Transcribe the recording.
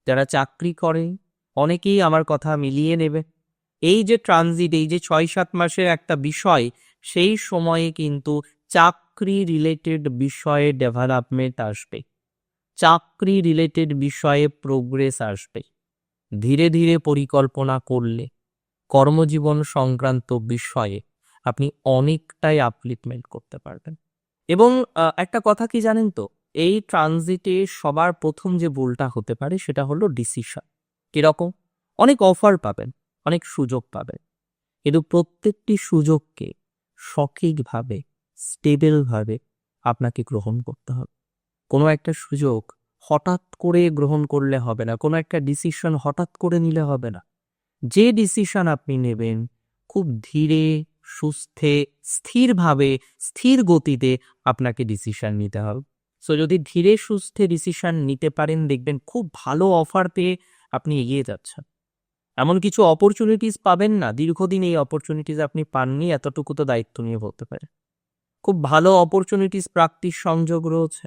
যারা চাকরি করে অনেকেই আমার কথা মিলিয়ে নেবে। এই যে ট্রানজিট, এই যে ৬-৭ মাসের একটা বিষয়, সেই সময়ে কিন্তু চাকরি রিলেটেড বিষয়ে ডেভেলপমেন্ট আসবে, চাকরি রিলেটেড বিষয়ে প্রোগ্রেস আসবে। ধীরে ধীরে পরিকল্পনা করলে কর্মজীবন সংক্রান্ত বিষয়ে আপনি অনেকটাই আপলিফমেন্ট করতে পারবেন। এবং একটা কথা কি জানেন তো, এই ট্রানজিটে সবার প্রথম যে ভুলটা হতে পারে সেটা হলো ডিসিশন। কিরকম? অনেক অফার পাবেন, অনেক সুযোগ পাবেন, কিন্তু প্রত্যেকটি সুযোগকে সঠিকভাবে, স্টেবলভাবে আপনাকে গ্রহণ করতে হবে। কোনো একটা সুযোগ হঠাৎ করে গ্রহণ করলে হবে না, কোনো একটা ডিসিশন হঠাৎ করে নিলে হবে না। যে ডিসিশন আপনি নেবেন খুব ধীরে সুস্থে স্থিরভাবে, স্থির গতিতে আপনাকে ডিসিশন নিতে হবে। সো যদি ধীরে সুস্থে ডিসিশন নিতে পারেন, দেখবেন খুব ভালো অফার পেয়ে আপনি এগিয়ে যাচ্ছেন। এমন কিছু অপরচুনিটিস পাবেন না, দীর্ঘদিন এই অপরচুনিটিস আপনি পাননি, এতটুকু তো দায়িত্ব নিয়ে বলতে পারে। খুব ভালো অপরচুনিটিস প্রাপ্তির সংযোগ রয়েছে।